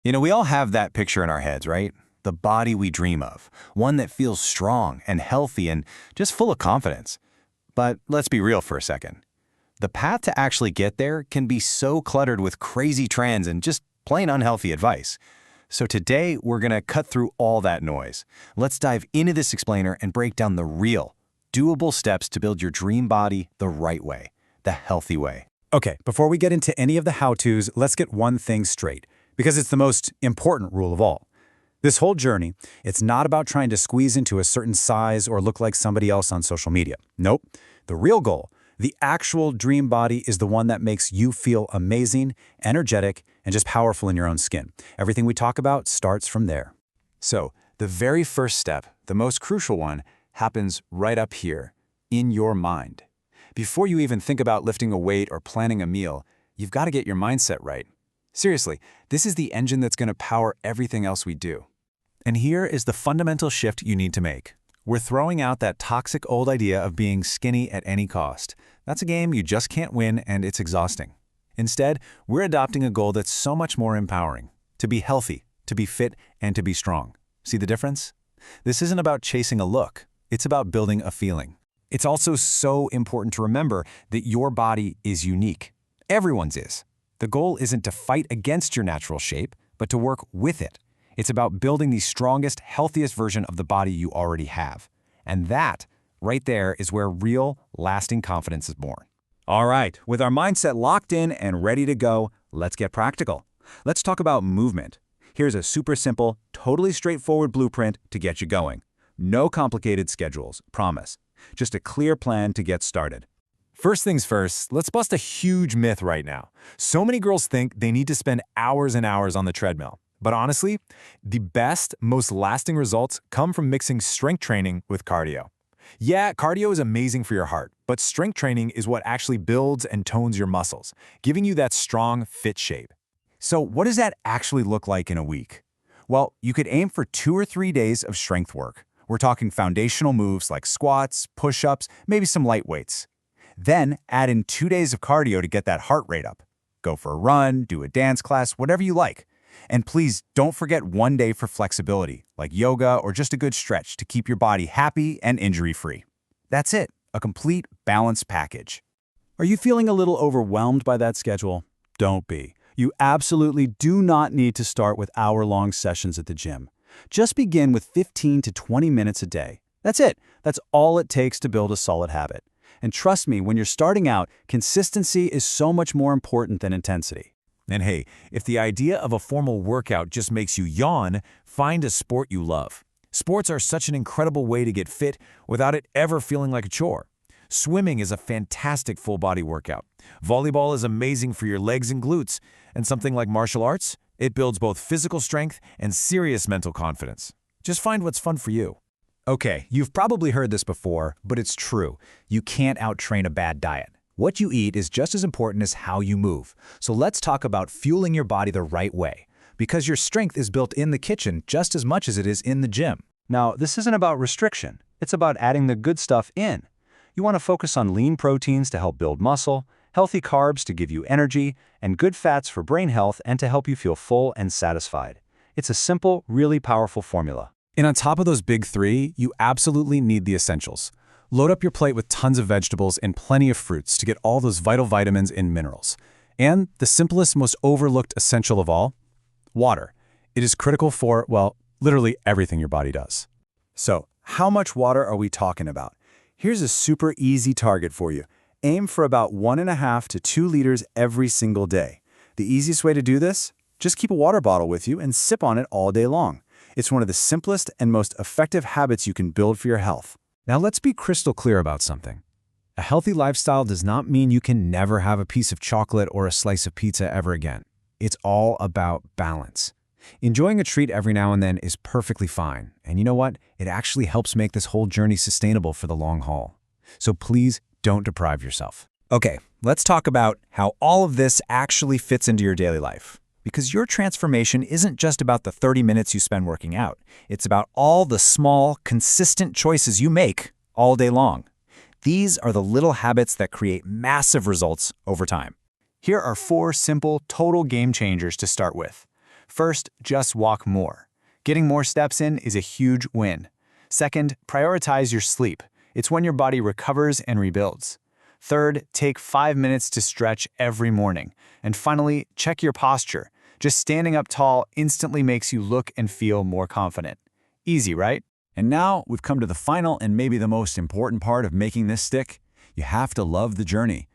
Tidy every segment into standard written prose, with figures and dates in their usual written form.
We all have that picture in our heads, right? The body we dream of, one that feels strong and healthy and just full of confidence. But let's be real for a second. The path to actually get there can be so cluttered with crazy trends and just plain unhealthy advice. So today, we're going to cut through all that noise. Let's dive into this explainer and break down the real, doable steps to build your dream body the right way, the healthy way. Okay, before we get into any of the how-tos, let's get one thing straight, because it's the most important rule of all. This whole journey, it's not about trying to squeeze into a certain size or look like somebody else on social media. Nope. The real goal, the actual dream body, is the one that makes you feel amazing, energetic, and just powerful in your own skin. Everything we talk about starts from there. So, the very first step, the most crucial one, happens right up here, in your mind. Before you even think about lifting a weight or planning a meal, you've got to get your mindset right. Seriously, this is the engine that's going to power everything else we do. And here is the fundamental shift you need to make. We're throwing out that toxic old idea of being skinny at any cost. That's a game you just can't win, and it's exhausting. Instead, we're adopting a goal that's so much more empowering: to be healthy, to be fit, and to be strong. See the difference? This isn't about chasing a look. It's about building a feeling. It's also so important to remember that your body is unique. Everyone's is. The goal isn't to fight against your natural shape, but to work with it. It's about building the strongest, healthiest version of the body you already have. And that, right there, is where real, lasting confidence is born. All right, with our mindset locked in and ready to go, let's get practical. Let's talk about movement. Here's a super simple, totally straightforward blueprint to get you going. No complicated schedules, promise. Just a clear plan to get started. First things first, let's bust a huge myth right now. So many girls think they need to spend hours and hours on the treadmill. But honestly, the best, most lasting results come from mixing strength training with cardio. Yeah, cardio is amazing for your heart, but strength training is what actually builds and tones your muscles, giving you that strong, fit shape. So what does that actually look like in a week? Well, you could aim for 2 or 3 days of strength work. We're talking foundational moves like squats, push-ups, maybe some light weights. Then add in 2 days of cardio to get that heart rate up. Go for a run, do a dance class, whatever you like. And please don't forget 1 day for flexibility, like yoga or just a good stretch to keep your body happy and injury-free. That's it, a complete, balanced package. Are you feeling a little overwhelmed by that schedule? Don't be. You absolutely do not need to start with hour-long sessions at the gym. Just begin with 15 to 20 minutes a day. That's it. That's all it takes to build a solid habit. And trust me, when you're starting out, consistency is so much more important than intensity. And hey, if the idea of a formal workout just makes you yawn, find a sport you love. Sports are such an incredible way to get fit without it ever feeling like a chore. Swimming is a fantastic full-body workout. Volleyball is amazing for your legs and glutes. And something like martial arts, it builds both physical strength and serious mental confidence. Just find what's fun for you. Okay, you've probably heard this before, but it's true. You can't out-train a bad diet. What you eat is just as important as how you move. So let's talk about fueling your body the right way, because your strength is built in the kitchen just as much as it is in the gym. Now, this isn't about restriction. It's about adding the good stuff in. You want to focus on lean proteins to help build muscle, healthy carbs to give you energy, and good fats for brain health and to help you feel full and satisfied. It's a simple, really powerful formula. And on top of those big three, you absolutely need the essentials. Load up your plate with tons of vegetables and plenty of fruits to get all those vital vitamins and minerals. And the simplest, most overlooked essential of all, water. It is critical for, well, literally everything your body does. So, how much water are we talking about? Here's a super easy target for you. Aim for about 1.5 to 2 liters every single day. The easiest way to do this? Just keep a water bottle with you and sip on it all day long. It's one of the simplest and most effective habits you can build for your health. Now let's be crystal clear about something. A healthy lifestyle does not mean you can never have a piece of chocolate or a slice of pizza ever again. It's all about balance. Enjoying a treat every now and then is perfectly fine. And you know what? It actually helps make this whole journey sustainable for the long haul. So please don't deprive yourself. Okay, let's talk about how all of this actually fits into your daily life. Because your transformation isn't just about the 30 minutes you spend working out. It's about all the small, consistent choices you make all day long. These are the little habits that create massive results over time. Here are 4 simple, total game changers to start with. First, just walk more. Getting more steps in is a huge win. Second, prioritize your sleep. It's when your body recovers and rebuilds. Third, take 5 minutes to stretch every morning. And finally, check your posture. Just standing up tall instantly makes you look and feel more confident. Easy, right? And now we've come to the final and maybe the most important part of making this stick. You have to love the journey.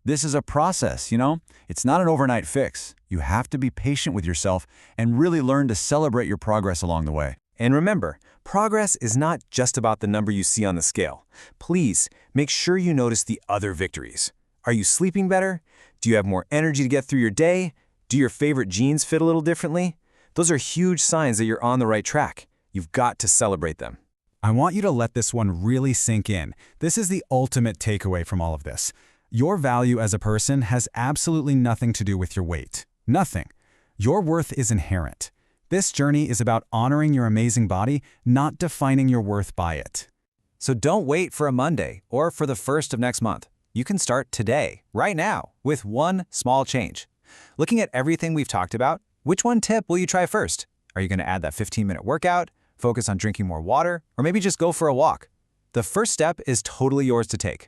This is a process, you know? It's not an overnight fix. You have to be patient with yourself and really learn to celebrate your progress along the way. And remember, progress is not just about the number you see on the scale. Please, make sure you notice the other victories. Are you sleeping better? Do you have more energy to get through your day? Do your favorite jeans fit a little differently? Those are huge signs that you're on the right track. You've got to celebrate them. I want you to let this one really sink in. This is the ultimate takeaway from all of this. Your value as a person has absolutely nothing to do with your weight. Nothing. Your worth is inherent. This journey is about honoring your amazing body, not defining your worth by it. So don't wait for a Monday or for the first of next month. You can start today, right now, with one small change. Looking at everything we've talked about, which one tip will you try first? Are you going to add that 15-minute workout, focus on drinking more water, or maybe just go for a walk? The first step is totally yours to take.